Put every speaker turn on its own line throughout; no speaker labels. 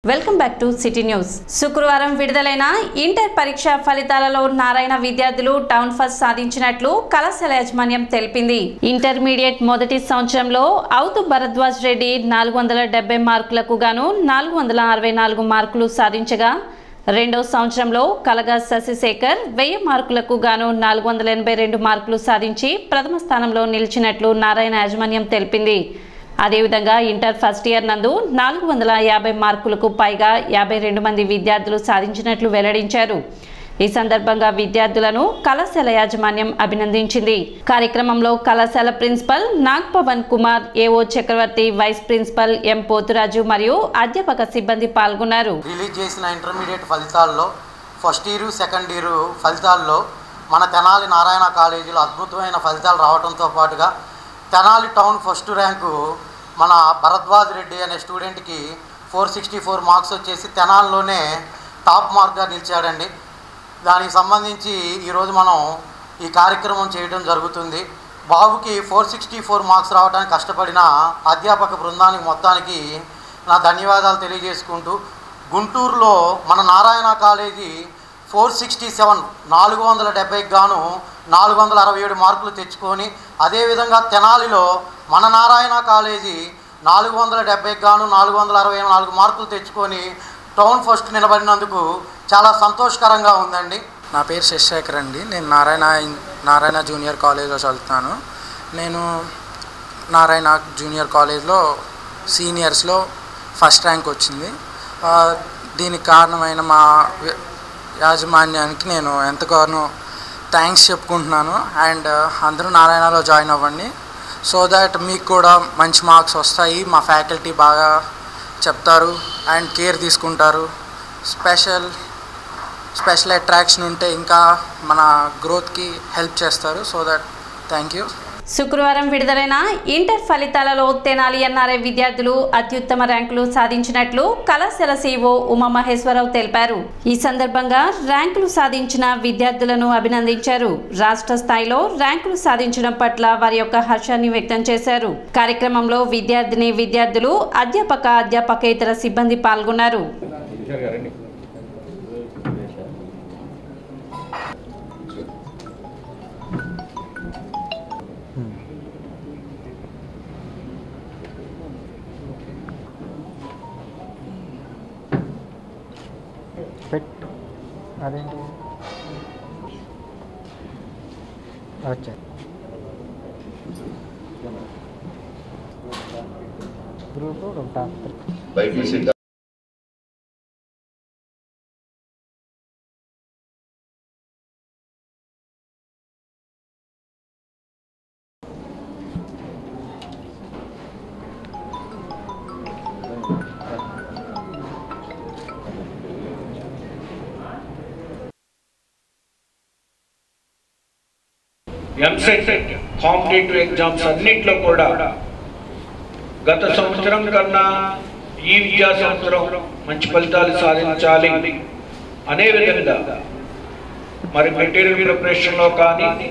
Welcome back to city news. శుక్రవారం విడుదలైన inter పరీక్ష ఫలితాలలో నారాయణ విద్యార్థులు టౌన్ ఫస్ట్ సాధించినట్లు కళాశాల యాజమాన్యం తెలిపింది. ఇంటర్మీడియట్ మొదటి సంవత్సరంలో ఔతు భరద్వాజ్ రెడ్డి 470 మార్కులకు గాను 464 మార్కులు సాధించగా, రెండో సంవత్సరంలో కలగా శశిశేఖర్ 1000 మార్కులకు గాను 482 మార్కులు సాధించి ప్రథమ స్థానంలో నిలిచినట్లు నారాయణ యాజమాన్యం తెలిపింది. అదేవిధంగా ఇంటర్ ఫస్ట్ ఇయర్ నందు 450 మార్కులకు పైగా 52 మంది విద్యార్థులు సాధించినట్లు వెల్లడించారు. ఈ సందర్భంగా విద్యార్థులను కళాశాల యాజమాన్యం అభినందించింది. కార్యక్రమంలో కళాశాల ప్రిన్సిపల్ నాగ్ పవన్ కుమార్, ఏఓ చక్రవర్తి, వైస్ ప్రిన్సిపల్ ఎం పోతురాజు మరియు అధ్యాపక సిబ్బంది పాల్గొన్నారు.
రిలీజ్ చేసిన ఇంటర్మీడియట్ ఫలితాల్లో ఫస్ట్ ఇయర్ సెకండ్ ఇయర్ ఫలితాల్లో మన తెనాలి నారాయణ కాలేజీలో అద్భుతమైన ఫలితాలు రావడంతో పాటుగా తెనాలి టౌన్ ఫస్ట్ ర్యాంకు మన భరద్వాజ్ రెడ్డి అనే స్టూడెంట్కి 464 మార్క్స్ వచ్చేసి తెనాలిలోనే టాప్ మార్క్గా నిలిచాడండి. దానికి సంబంధించి ఈరోజు మనం ఈ కార్యక్రమం చేయడం జరుగుతుంది. బాబుకి 464 మార్క్స్ రావడానికి కష్టపడిన అధ్యాపక బృందానికి మొత్తానికి నా ధన్యవాదాలు తెలియజేసుకుంటూ, గుంటూరులో మన నారాయణ కాలేజీ 467 470కి గాను 467 మార్కులు తెచ్చుకొని, అదేవిధంగా తెనాలిలో మన నారాయణ కాలేజీ 470కి గాను 464 మార్కులు తెచ్చుకొని టౌన్ ఫస్ట్ నిలబడినందుకు చాలా సంతోషకరంగా ఉందండి.
నా పేరు శశిశేఖర్ అండి. నేను నారాయణ జూనియర్ కాలేజ్లో చదువుతాను. నేను నారాయణ జూనియర్ కాలేజ్లో సీనియర్స్లో ఫస్ట్ ర్యాంక్ వచ్చింది. దీనికి కారణమైన మా యాజమాన్యానికి నేను ఎంతగానో థ్యాంక్స్ చెప్పుకుంటున్నాను. అండ్ అందరూ నారాయణలో జాయిన్ అవ్వండి, సో దాట్ మీకు కూడా మంచి మార్క్స్ వస్తాయి. మా ఫ్యాకల్టీ బాగా చెప్తారు అండ్ కేర్ తీసుకుంటారు. స్పెషల్ అట్రాక్షన్ ఉంటే ఇంకా మన గ్రోత్కి హెల్ప్ చేస్తారు. So that thank you.
శుక్రవారం విడుదలైన ఇంటర్ ఫలితాలలో తెనాలి ఎన్ఆర్ఐ విద్యార్థులు అత్యుత్తమ ర్యాంకులు సాధించినట్లు కళాశాల సిఇఓ ఉమామహేశ్వరరావు తెలిపారు. ఈ సందర్భంగా ర్యాంకులు సాధించిన విద్యార్థులను అభినందించారు. రాష్ట్ర స్థాయిలో ర్యాంకులు సాధించడం పట్ల వారి యొక్క హర్షాన్ని వ్యక్తం చేశారు. కార్యక్రమంలో విద్యార్థులు, అధ్యాపకేతర సిబ్బంది పాల్గొన్నారు.
అదేంటి వచ్చా group doctor
EAMCET competitive exams అన్నింటిలో కూడా గత సంవత్సరం కన్నా ఈ విద్యా సంవత్సరం మంచి ఫలితాలు సాధించాలి అనే విధంగా మరి మెటీరియల్ ప్రిపరేషన్లో కానీ,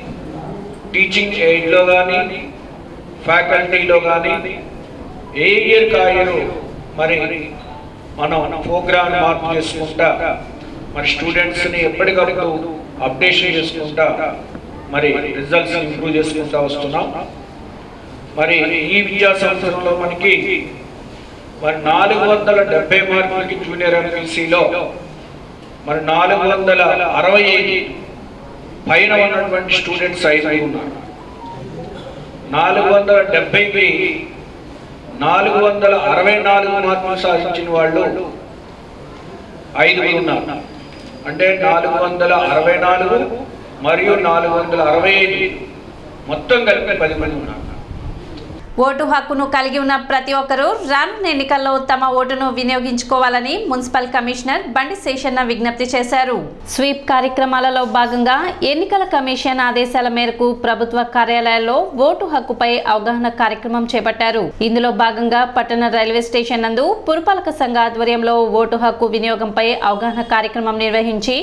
టీచింగ్ ఎయిడ్లో కానీ, ఫ్యాకల్టీలో కానీ ఏ ఇయర్ కా ఇయర్ మరి మనం ప్రోగ్రామ్ మార్పు చేసుకుంటా మరి స్టూడెంట్స్ని ఎప్పటికప్పుడు అప్డేషన్ చేసుకుంటా మరి రిజల్ట్స్ ఇంప్రూవ్ చేసుకుంటూ వస్తున్నాం. మరి ఈ విద్యా సంవత్సరంలో మనకి మరి 470 మార్కులకి జూనియర్ ఎంపీసీలో మరి 465 పైన ఉన్నటువంటి స్టూడెంట్స్ 5 ఉన్నారు. 470కి 464 మార్కులు సాధించిన వాళ్ళు 5 ఉన్నారు. అంటే 464 మరియు 465 మొత్తం కలిపి 10 మంది ఉన్నారు.
ఓటు హక్కును కలిగి ఉన్న ప్రతి ఒక్కరూ రానున్న ఎన్నికల్లో తమ ఓటును వినియోగించుకోవాలని మున్సిపల్ కమిషనర్ బండి శేషన్న విజ్ఞప్తి చేశారు. స్వీప్ కార్యక్రమాలలో భాగంగా ఎన్నికల కమిషన్ ఆదేశాల మేరకు ప్రభుత్వ కార్యాలయాల్లో ఓటు హక్కుపై అవగాహన కార్యక్రమం చేపట్టారు. ఇందులో భాగంగా పట్టణ రైల్వే స్టేషన్ నందు పురపాలక సంఘ ఆధ్వర్యంలో ఓటు హక్కు వినియోగంపై అవగాహన కార్యక్రమం నిర్వహించి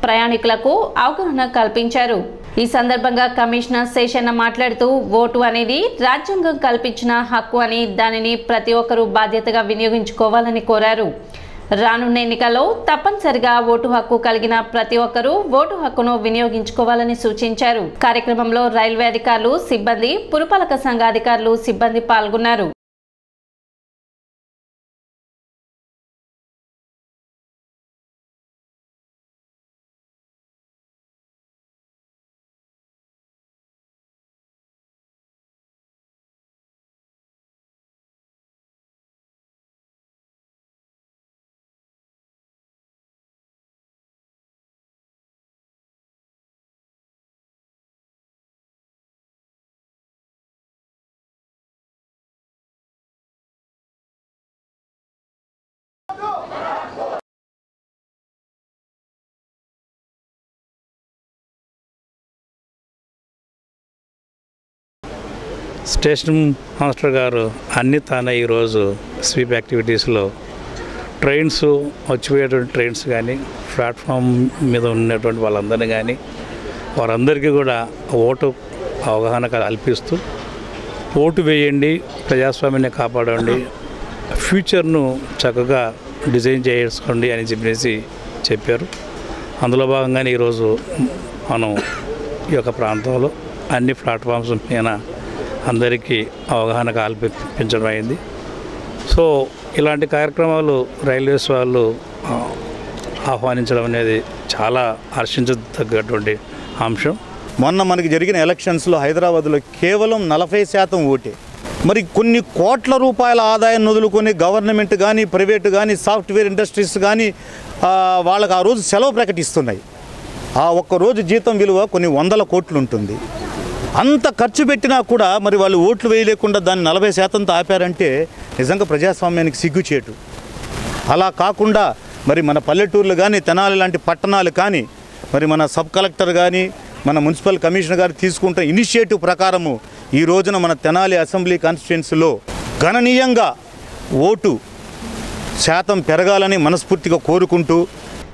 ప్రయాణికులకు అవగాహన కల్పించారు. ఈ సందర్భంగా కమిషనర్ శేషన్న మాట్లాడుతూ ఓటు అనేది రాజ్యాంగం కల్పించిన హక్కు అని దానిని ప్రతి ఒక్కరూ బాధ్యతగా వినియోగించుకోవాలని కోరారు. రానున్న ఎన్నికల్లో తప్పనిసరిగా ఓటు హక్కు కలిగిన ప్రతి ఒక్కరూ ఓటు హక్కును వినియోగించుకోవాలని సూచించారు. కార్యక్రమంలో రైల్వే అధికారులు, సిబ్బంది, పురపాలక సంఘ అధికారులు, సిబ్బంది పాల్గొన్నారు.
స్టేషన్ మాస్టర్ గారు అన్ని తానే ఈరోజు స్వీప్ యాక్టివిటీస్లో ట్రైన్స్ వచ్చిపోయేటువంటి ట్రైన్స్ కానీ ప్లాట్ఫామ్ మీద ఉన్నటువంటి వాళ్ళందరినీ కానీ వారందరికీ కూడా ఓటు అవగాహన కల్పిస్తూ ఓటు వేయండి, ప్రజాస్వామ్యాన్ని కాపాడండి, ఫ్యూచర్ను చక్కగా డిజైన్ చేసుకోండి అని చెప్పారు. అందులో భాగంగానే ఈరోజు మనం ఈ యొక్క ప్రాంతంలో అన్ని ప్లాట్ఫామ్స్ మీద అందరికీ అవగాహన కల్పించడం అయింది. సో ఇలాంటి కార్యక్రమాలు రైల్వేస్ వాళ్ళు ఆహ్వానించడం అనేది చాలా హర్షించదగ్గటువంటి అంశం.
మొన్న మనకి జరిగిన ఎలక్షన్స్లో హైదరాబాద్లో కేవలం 40% ఓటే. మరి కొన్ని కోట్ల రూపాయల ఆదాయం వదులుకొని గవర్నమెంట్ కానీ, ప్రైవేటు కానీ, సాఫ్ట్వేర్ ఇండస్ట్రీస్ కానీ వాళ్ళకి ఆ రోజు సెలవు ప్రకటిస్తున్నాయి. ఆ ఒక్కరోజు జీతం విలువ కొన్ని 100 కోట్లు ఉంటుంది. అంత ఖర్చు పెట్టినా కూడా మరి వాళ్ళు ఓట్లు వేయలేకుండా దాన్ని 40%తో ఆపారంటే నిజంగా ప్రజాస్వామ్యానికి సిగ్గుచేటు. అలా కాకుండా మరి మన పల్లెటూర్లు కానీ, తెనాలి లాంటి పట్టణాలు కానీ, మరి మన సబ్ కలెక్టర్ కానీ, మన మున్సిపల్ కమిషనర్ గారు తీసుకుంటున్న ఇనిషియేటివ్ ప్రకారము ఈ రోజున మన తెనాలి అసెంబ్లీ కాన్స్టిట్యుయెన్సీలో గణనీయంగా ఓటు శాతం పెరగాలని మనస్ఫూర్తిగా కోరుకుంటూ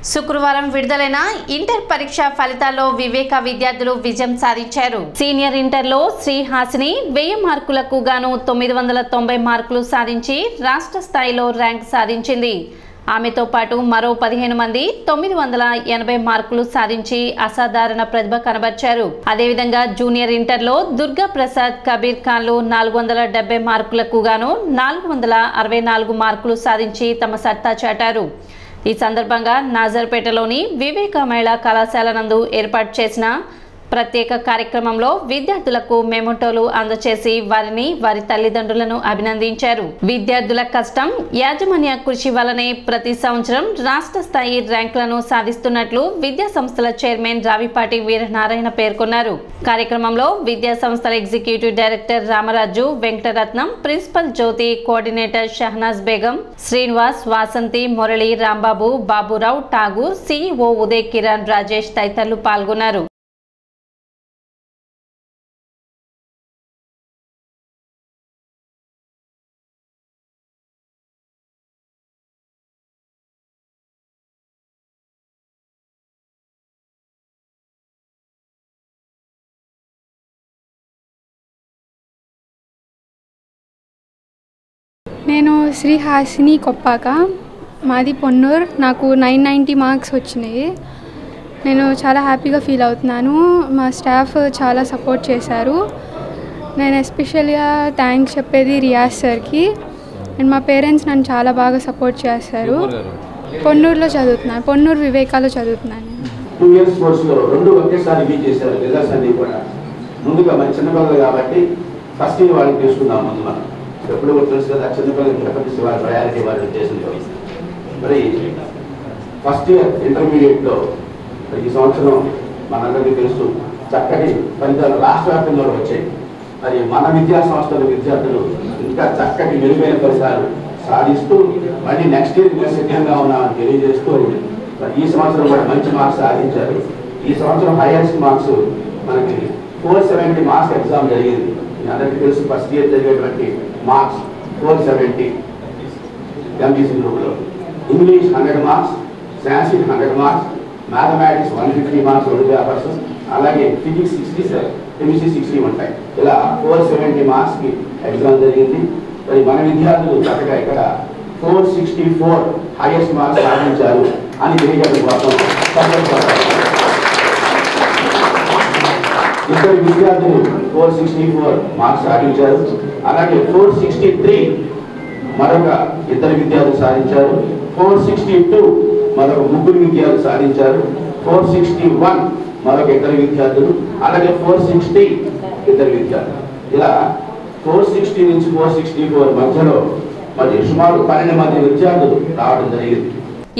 శుక్రవారం విడుదలైన ఇంటర్ పరీక్ష ఫలితాల్లో వివేక విద్యార్థులు విజయం సాధించారు. సీనియర్ ఇంటర్లో శ్రీహాసిని 1000 మార్కులకు గాను 990 మార్కులు సాధించి రాష్ట్ర స్థాయిలో ర్యాంక్ సాధించింది. ఆమెతో పాటు మరో 15 మంది 980 మార్కులు సాధించి అసాధారణ ప్రతిభ కనబర్చారు. అదేవిధంగా జూనియర్ ఇంటర్లో దుర్గా ప్రసాద్, కబీర్ ఖాన్లు 470 మార్కులకు గాను 464 మార్కులు సాధించి తమ సత్తా చాటారు. ఈ సందర్భంగా నాజర్పేటలోని వివేక మహిళా కళాశాల నందు ఏర్పాటు చేసిన ప్రత్యేక కార్యక్రమంలో విద్యార్థులకు మెమోటోలు అందజేసి వారిని, వారి తల్లిదండ్రులను అభినందించారు. విద్యార్థుల కష్టం, యాజమాన్య కృషి వల్లనే ప్రతి సంవత్సరం రాష్ట్ర స్థాయి ర్యాంకులను సాధిస్తున్నట్లు విద్యా సంస్థల చైర్మన్ రావిపాటి వీరనారాయణ పేర్కొన్నారు. కార్యక్రమంలో విద్యా సంస్థల executive director Ramaraju, Venkataratnam, principal Jyothi, coordinator Shahnaz Begum, Srinivas, Vasanthi, Murali, Rambabu, Baburao, Thakur, CEO Uday Kiran, Rajesh తదితరులు పాల్గొన్నారు.
నేను శ్రీహాసిని కొప్పాక, మాది పొన్నూరు. నాకు 990 మార్క్స్ వచ్చినాయి. నేను చాలా హ్యాపీగా ఫీల్ అవుతున్నాను. మా స్టాఫ్ చాలా సపోర్ట్ చేశారు. నేను ఎస్పెషల్గా థ్యాంక్స్ చెప్పేది రియాజ్ సార్కి. అండ్ మా పేరెంట్స్ నన్ను చాలా బాగా సపోర్ట్ చేశారు. పొన్నూరులో చదువుతున్నాను, పొన్నూరు వివేకాలో చదువుతున్నాను.
2 years కోర్సులో 2 ఒకేసారి రిలీజ్ చేశారు రిజల్ట్స్ అన్నీ కూడా. ముందుగా మన చిన్నపిల్లలు కాబట్టి ఫస్ట్ ఇయర్ వాళ్ళకి తీసుకుందాం. ముందు మనం ఎప్పుడు తెలుసు కదా, చిన్నపిల్లలకి ప్రకటిస్తే వాళ్ళ ప్రయారిటీ వాళ్ళ ఉద్దేశంలో. మరి ఫస్ట్ ఇయర్ ఇంటర్మీడియట్లో ఈ సంవత్సరం మనందరికీ తెలుసు చక్కటి ఫలితాలు రాష్ట్ర వ్యాప్తంగా వచ్చాయి. మరి మన విద్యా సంస్థల విద్యార్థులు ఇంకా చక్కటి మెరుగైన ఫలితాలు సాధిస్తూ మళ్ళీ నెక్స్ట్ ఇయర్ సిద్ధంగా ఉన్నామని తెలియజేస్తూ మరి ఈ సంవత్సరం కూడా మంచి మార్క్స్ సాధించారు. ఈ సంవత్సరం హైయెస్ట్ మార్క్స్ మనకి 470 మార్క్స్ ఎగ్జామ్ జరిగింది. మీ అందరికీ తెలుసు ఫస్ట్ ఇయర్ జరిగేటువంటి మార్క్స్ 470 ఎంబీసీ గ్రూప్లో. English 100 marks, Sanskrit 100 marks, mathematics 150 marks 2 papers, అలాగే ఫిజిక్స్ 60, కెమిస్ట్రీ 60 ఉంటాయి. ఇలా 470 మార్క్స్కి ఎగ్జామ్ జరిగింది. మరి మన విద్యార్థులు చక్కగా ఇక్కడ 464 హైయెస్ట్ మార్క్స్ సాధించారు అని తెలియజేయడం కోసం ఇద్దరు విద్యార్థులు 464 మార్క్స్ సాధించారు. అలాగే 463 మరొక ఇద్దరు విద్యార్థులు సాధించారు. 462 మరొక ముగ్గురు విద్యార్థులు సాధించారు. 461 మరొక ఇద్దరు విద్యార్థులు, అలాగే 460 ఇద్దరు విద్యార్థులు. ఇలా 460 నుంచి 464 మధ్యలో మరి సుమారు 12 మంది విద్యార్థులు రావడం జరిగింది.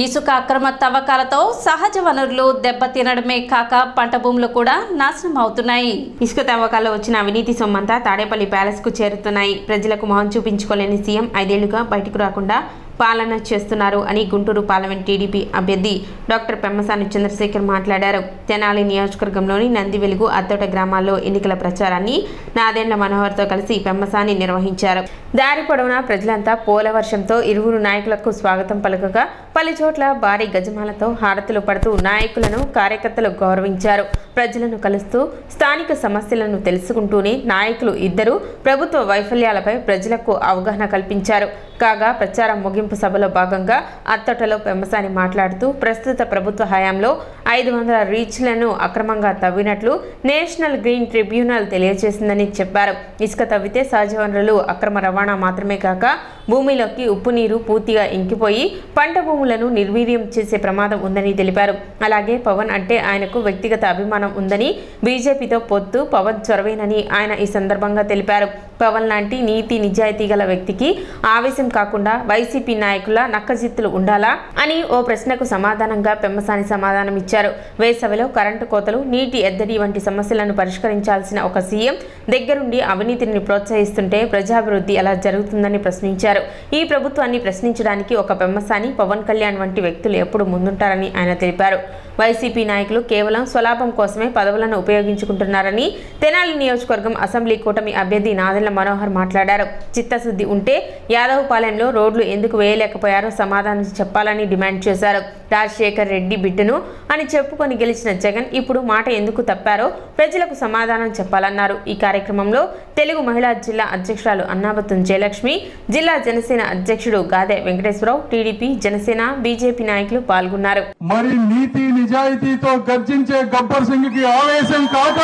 ఇసుక అక్రమ తవ్వకాలతో సహజ వనరులు దెబ్బతినడమే కాక పంట భూములు కూడా నాశనం అవుతున్నాయి.
ఇసుక తవ్వకాల్లో వచ్చిన అవినీతి సొమ్మంతా తాడేపల్లి ప్యాలెస్ కు చేరుతున్నాయి. ప్రజలకు మొహం చూపించుకోలేని సీఎం 5 ఏళ్లుగా బయటకు రాకుండా పాలన చేస్తున్నారు అని గుంటూరు పార్లమెంట్ టీడీపీ అభ్యర్థి డాక్టర్ పెమ్మసాని చంద్రశేఖర్ మాట్లాడారు. తెనాలి నియోజకవర్గంలోని నంది వెలుగు అద్దోట గ్రామాల్లో ఎన్నికల ప్రచారాన్ని నాదెండ్ల మనోహర్తో కలిసి పెమ్మసాని నిర్వహించారు. దారి పొడవునా ప్రజలంతా పోల వర్షంతో ఇరువురు నాయకులకు స్వాగతం పలుకగా పలు చోట్ల భారీ గజమాలతో హారతులు పడుతూ నాయకులను కార్యకర్తలు గౌరవించారు. ప్రజలను కలుస్తూ స్థానిక సమస్యలను తెలుసుకుంటూనే నాయకులు ఇద్దరు ప్రభుత్వ వైఫల్యాలపై ప్రజలకు అవగాహన కల్పించారు. కాగా ప్రచారం ముగింపు సభలో భాగంగా అత్తటలో పెమ్మసాని మాట్లాడుతూ ప్రస్తుత ప్రభుత్వ హయాంలో 500 రీచ్లను అక్రమంగా తవ్వినట్లు నేషనల్ గ్రీన్ ట్రిబ్యునల్ తెలియజేసిందని చెప్పారు. ఇసుక తవ్వితే సహజ వనరులు అక్రమ రవాణా మాత్రమే కాక భూమిలోకి ఉప్పు నీరు పూర్తిగా ఇంకిపోయి పంట భూములను నిర్వీర్యం చేసే ప్రమాదం ఉందని తెలిపారు. అలాగే పవన్ అంటే ఆయనకు వ్యక్తిగత అభిమానం ఉందని, బీజేపీతో పొత్తు పవన్ చొరవేనని ఆయన ఈ సందర్భంగా తెలిపారు. పవన్ లాంటి నీతి నిజాయితీ గల వ్యక్తికి ఆవేశం కాకుండా వైసీపీ నాయకుల నక్కజిత్తులు ఉండాలా అని ఓ ప్రశ్నకు సమాధానంగా పెమ్మసాని సమాధానం ఇచ్చారు. వేసవిలో కరెంటు కోతలు, నీటి ఎద్దడి వంటి సమస్యలను పరిష్కరించాల్సిన ఒక సీఎం దగ్గరుండి అవినీతిని ప్రోత్సహిస్తుంటే ప్రజాభివృద్ధి ఎలా జరుగుతుందని ప్రశ్నించారు. ఈ ప్రభుత్వాన్ని ప్రశ్నించడానికి ఒక పెమ్మసాని, పవన్ కళ్యాణ్ వంటి వ్యక్తులు ఎప్పుడు ముందుంటారని ఆయన తెలిపారు. వైసీపీ నాయకులు కేవలం స్వలాభం కోసమే పదవులను ఉపయోగించుకుంటున్నారని తెనాలి నియోజకవర్గం అసెంబ్లీ కూటమి అభ్యర్థి నాదెండ్ల మనోహర్ మాట్లాడారు. చిత్తశుద్ధి ఉంటే యాదవపాలెంలో రోడ్లు ఎందుకు వేయలేకపోయారో సమాధానం చెప్పాలని డిమాండ్ చేశారు. రాజశేఖర్ రెడ్డి బిడ్డను అని చెప్పుకొని గెలిచిన జగన్ ఇప్పుడు మాట ఎందుకు తప్పారో ప్రజలకు సమాధానం చెప్పాలన్నారు. ఈ కార్యక్రమంలో తెలుగు మహిళా జిల్లా అధ్యక్షురాలు అన్నాబత్తుం జయలక్ష్మి, జిల్లా జనసేన అధ్యక్షుడు గాదె వెంకటేశ్వరరావు, టీడీపీ, జనసేన, బీజేపీ నాయకులు పాల్గొన్నారు.
మరి నీతి నిజాయితీతో గర్జించే గబ్బర్ సింగ్ కి ఆవేశం కాక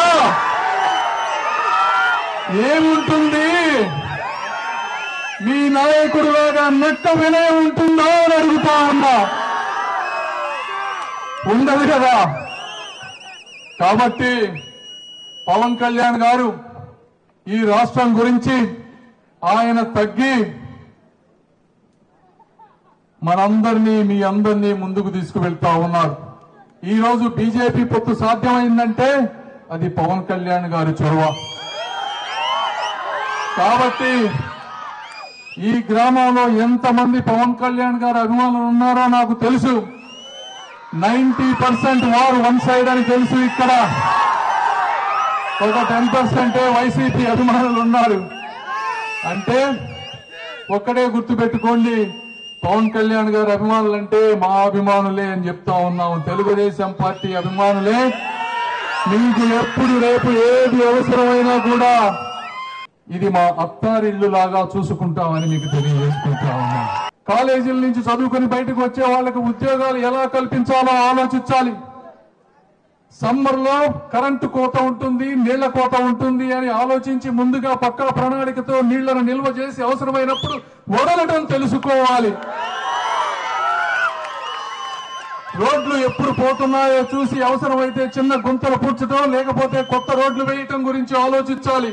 ఏముంటుంది? మీ నాయకుడిలాగా నక్క వినయం ఉంటుందా అని అడుగుతా ఉన్నా. ఉండదు కదా. కాబట్టి పవన్ కళ్యాణ్ గారు ఈ రాష్ట్రం గురించి ఆయన తగ్గి మనందరినీ, మీ అందరినీ ముందుకు తీసుకువెళ్తా ఉన్నారు. ఈ రోజు బీజేపీ పొత్తు సాధ్యమైందంటే అది పవన్ కళ్యాణ్ గారి చొరవ. కాబట్టి ఈ గ్రామంలో ఎంతమంది పవన్ కళ్యాణ్ గారి అభిమానులు ఉన్నారో నాకు తెలుసు. 90% వారు వన్ సైడ్ అని తెలుసు. ఇక్కడ ఒక 10% వైసీపీ అభిమానులు ఉన్నారు. అంటే ఒక్కడే గుర్తుపెట్టుకోండి, పవన్ కళ్యాణ్ గారి అభిమానులు అంటే మా అభిమానులే అని చెప్తా ఉన్నాము. తెలుగుదేశం పార్టీ అభిమానులే. మీకు ఎప్పుడు రేపు ఏది అవసరమైనా కూడా ఇది మా అత్తారిల్లు లాగా చూసుకుంటామని మీకు తెలియజేసుకుంటా ఉన్నాం. కాలేజీల నుంచి చదువుకుని బయటకు వచ్చే వాళ్ళకి ఉద్యోగాలు ఎలా కల్పించాలో ఆలోచించాలి. సమ్మర్ లో కరెంటు కోత ఉంటుంది, నీళ్ల కోత ఉంటుంది అని ఆలోచించి ముందుగా పక్కా ప్రణాళికతో నీళ్లను నిల్వ చేసి అవసరమైనప్పుడు వదలడం తెలుసుకోవాలి. రోడ్లు ఎప్పుడు పోతున్నాయో చూసి అవసరమైతే చిన్న గుంతలు పూడ్చడం, లేకపోతే కొత్త రోడ్లు వేయటం గురించి ఆలోచించాలి.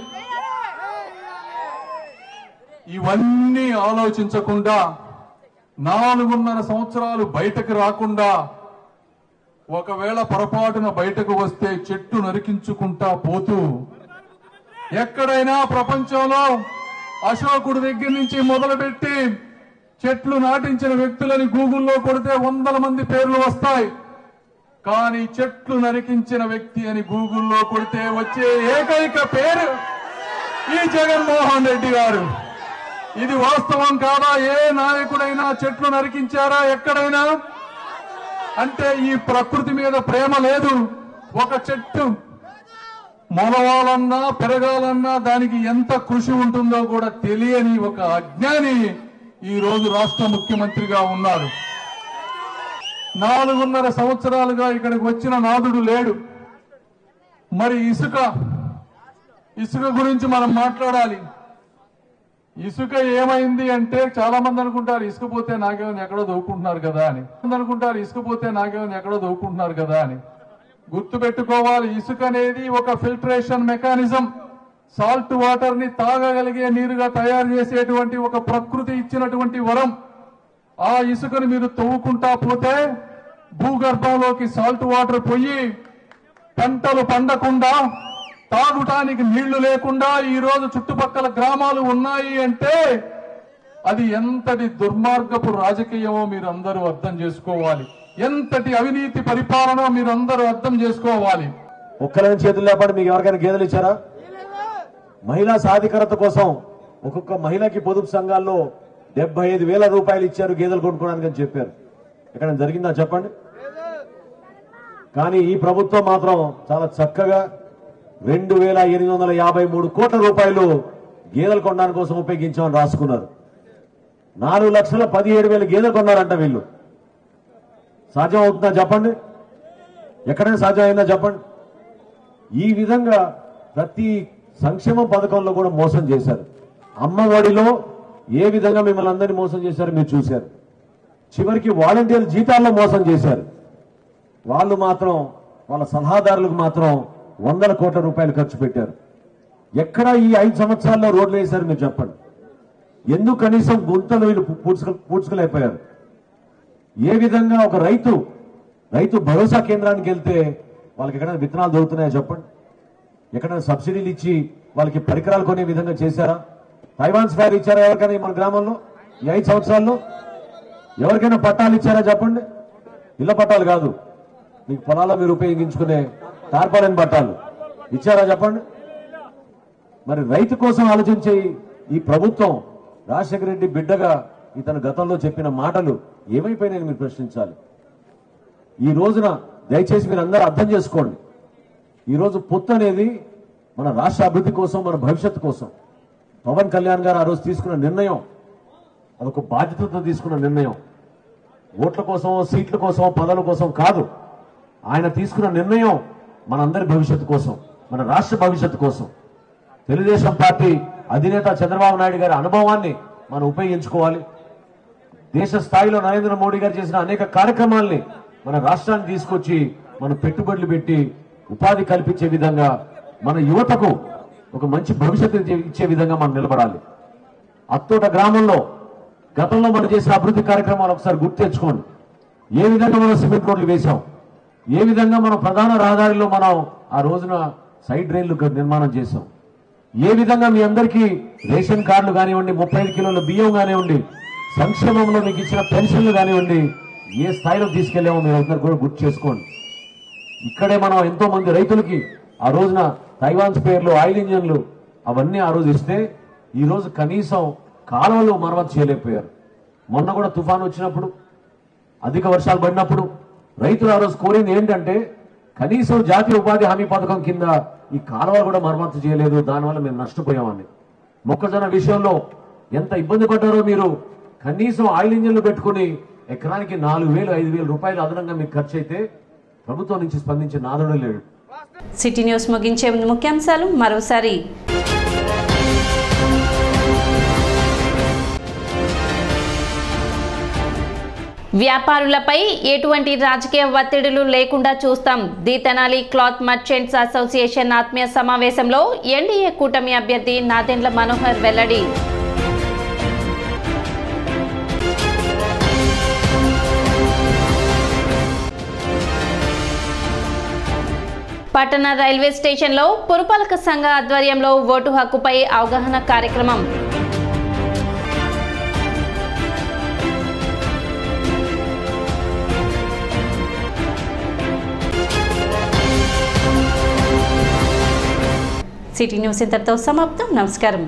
ఇవన్నీ ఆలోచించకుండా 4.5 సంవత్సరాలు బయటకు రాకుండా, ఒకవేళ పొరపాటున బయటకు వస్తే చెట్టు నరికించుకుంటా పోతూ, ఎక్కడైనా ప్రపంచంలో అశోకుడి దగ్గర నుంచి మొదలుపెట్టి చెట్లు నాటించిన వ్యక్తులని గూగుల్లో కొడితే 100 మంది పేర్లు వస్తాయి. కానీ చెట్లు నరికించిన వ్యక్తి అని గూగుల్లో కొడితే వచ్చే ఏకైక పేరు ఈ జగన్మోహన్ రెడ్డి గారు. ఇది వాస్తవం కాదా? ఏ నాయకుడైనా చెట్లు నరికించారా ఎక్కడైనా? అంటే ఈ ప్రకృతి మీద ప్రేమ లేదు. ఒక చెట్టు మొలవాలన్నా పెరగాలన్నా దానికి ఎంత కృషి ఉంటుందో కూడా తెలియని ఒక అజ్ఞాని ఈరోజు రాష్ట్ర ముఖ్యమంత్రిగా ఉన్నాడు. 4.5 సంవత్సరాలుగా ఇక్కడికి వచ్చిన నాదుడు లేడు. మరి ఇసుక గురించి మనం మాట్లాడాలి. ఇసుక ఏమైంది అంటే చాలా మంది అనుకుంటారు ఇసుక పోతే నాకేమైనా ఎక్కడో దవ్వుకుంటున్నారు కదా అని. గుర్తుపెట్టుకోవాలి, ఇసుక అనేది ఒక ఫిల్టరేషన్ మెకానిజం. సాల్ట్ వాటర్ ని తాగగలిగే నీరుగా తయారు చేసేటువంటి ఒక ప్రకృతి ఇచ్చినటువంటి వరం. ఆ ఇసుకను మీరు తవ్వుకుంటా పోతే భూగర్భంలోకి సాల్ట్ వాటర్ పోయి పంటలు పండకుండా, తాగటానికి నీళ్లు లేకుండా ఈ రోజు చుట్టుపక్కల గ్రామాలు ఉన్నాయి అంటే అది ఎంతటి దుర్మార్గపు రాజకీయమో మీరందరూ అర్థం చేసుకోవాలి. ఎంతటి అవినీతి పరిపాలన మీరందరూ అర్థం చేసుకోవాలి.
ఒక్కలని చేతులు లేపండి. మీకు ఎవరికైనా గేదెలు ఇచ్చారా? మహిళా సాధికారత కోసం ఒక్కొక్క మహిళకి పొదుపు సంఘాల్లో 75,000 రూపాయలు ఇచ్చారు గేదెలు కొనుక్కోవడానికి అని చెప్పారు. ఎక్కడ జరిగిందా చెప్పండి? కానీ ఈ ప్రభుత్వం మాత్రం చాలా చక్కగా 2,853 కోట్ల రూపాయలు గేదెలు కొనడానికి కోసం ఉపయోగించామని రాసుకున్నారు. 4,17,000 గేదెలు కొన్నారంట వీళ్ళు. సాధ్యం అవుతుందా చెప్పండి? ఎక్కడైనా సాధ్యం అయిందా చెప్పండి? ఈ విధంగా ప్రతి సంక్షేమ పథకంలో కూడా మోసం చేశారు. అమ్మఒడిలో ఏ విధంగా మిమ్మల్ని అందరినీ మోసం చేశారు మీరు చూశారు. చివరికి వాలంటీర్ జీతాల్లో మోసం చేశారు. వాళ్ళు మాత్రం వాళ్ళ సలహాదారులకు మాత్రం 100 కోట్ల రూపాయలు ఖర్చు పెట్టారు. ఎక్కడ ఈ 5 సంవత్సరాల్లో రోడ్లు వేశారు మీరు చెప్పండి? ఎందుకు కనీసం గుంతలు వీళ్ళు పూడ్చుకోలేకపోయారు? ఏ విధంగా ఒక రైతు భరోసా కేంద్రానికి వెళ్తే వాళ్ళకి ఎక్కడైనా విత్తనాలు దొరుకుతున్నాయా చెప్పండి? ఎక్కడైనా సబ్సిడీలు ఇచ్చి వాళ్ళకి పరికరాలు కొనే విధంగా చేశారా? తైవాన్స్ ఫైర్ ఇచ్చారా ఎవరికైనా మన గ్రామంలో? ఈ 5 సంవత్సరాల్లో ఎవరికైనా పట్టాలు ఇచ్చారా చెప్పండి? ఇళ్ల పట్టాలు కాదు, మీకు పొలాల్లో మీరు ఉపయోగించుకునే టార్పాలిన్ పట్టాలు ఇచ్చారా చెప్పండి? మరి రైతు కోసం ఆలోచించే ఈ ప్రభుత్వం రాజశేఖర రెడ్డి బిడ్డగా ఇతను గతంలో చెప్పిన మాటలు ఏమైపోయినాయని మీరు ప్రశ్నించాలి. ఈ రోజున దయచేసి మీరు అందరూ అర్థం చేసుకోండి. ఈరోజు పొత్తు అనేది మన రాష్ట్ర అభివృద్ధి కోసం, మన భవిష్యత్తు కోసం పవన్ కళ్యాణ్ గారు ఆ రోజు తీసుకున్న నిర్ణయం అదొక బాధ్యతతో తీసుకున్న నిర్ణయం. ఓట్ల కోసం, సీట్ల కోసం, పదవుల కోసం కాదు. ఆయన తీసుకున్న నిర్ణయం మనందరి భవిష్యత్తు కోసం, మన రాష్ట్ర భవిష్యత్తు కోసం. తెలుగుదేశం పార్టీ అధినేత చంద్రబాబు నాయుడు గారి అనుభవాన్ని మనం ఉపయోగించుకోవాలి. దేశ స్థాయిలో నరేంద్ర మోడీ గారు చేసిన అనేక కార్యక్రమాల్ని మన రాష్ట్రాన్ని తీసుకొచ్చి మనం పెట్టుబడులు పెట్టి ఉపాధి కల్పించే విధంగా, మన యువతకు ఒక మంచి భవిష్యత్తు ఇచ్చే విధంగా మనం నిలబడాలి. అత్తోట గ్రామంలో గతంలో మనం చేసిన అభివృద్ధి కార్యక్రమాలు ఒకసారి గుర్తు తెచ్చుకోండి. ఏ విధంగా మనం సిమెంట్ రోడ్లు వేశాం, ఏ విధంగా మనం ప్రధాన రహదారిలో మనం ఆ రోజున సైడ్ రైళ్లు నిర్మాణం చేశాం, ఏ విధంగా మీ అందరికీ రేషన్ కార్డులు కానివ్వండి, 35 కిలోల బియ్యం కానివ్వండి, సంక్షేమంలో మీకు ఇచ్చిన పెన్షన్లు కానివ్వండి, ఏ స్థాయిలో తీసుకెళ్లామో మీరు అందరు కూడా గుర్తు చేసుకోండి. ఇక్కడే మనం ఎంతో మంది రైతులకి ఆ రోజున తైవాన్స్ పేర్లు, ఆయిల్ ఇంజన్లు అవన్నీ ఆ రోజు ఇస్తే ఈ రోజు కనీసం కాలువలు మరమ్మతు చేయలేకపోయారు. మొన్న కూడా తుఫాను వచ్చినప్పుడు, అధిక వర్షాలు పడినప్పుడు రైతులు ఆ రోజు కోరింది ఏంటంటే కనీసం జాతీయ ఉపాధి హామీ పథకం కింద ఈ కాలువలు కూడా మరమ్మతు చేయలేదు, దానివల్ల మేము నష్టపోయామని. మొక్కజొన్న విషయంలో ఎంత ఇబ్బంది పడ్డారో మీరు. కనీసం ఆయిల్ ఇంజన్లు పెట్టుకుని ఎకరానికి 4,000-5,000 రూపాయలు అదనంగా మీకు ఖర్చు అయితే ప్రభుత్వం నుంచి స్పందించే నాదుడు లేడు.
సిటీ న్యూస్ ముగించే ముందు ముఖ్యాంశాలు మరోసారి. వ్యాపారులపై ఎటువంటి రాజకీయ ఒత్తిడులు లేకుండా చూస్తాం. The Tenali cloth merchants association ఆత్మీయ సమావేశంలో ఎన్డీఏ కూటమి అభ్యర్థి నాదెండ్ల మనోహర్ వెల్లడి. పట్టణ రైల్వే స్టేషన్లో పురపాలక సంఘ ఆధ్వర్యంలో ఓటు హక్కుపై అవగాహన కార్యక్రమం. సిటీ న్యూస్ ఇంతటితో సమాప్తం. నమస్కారం.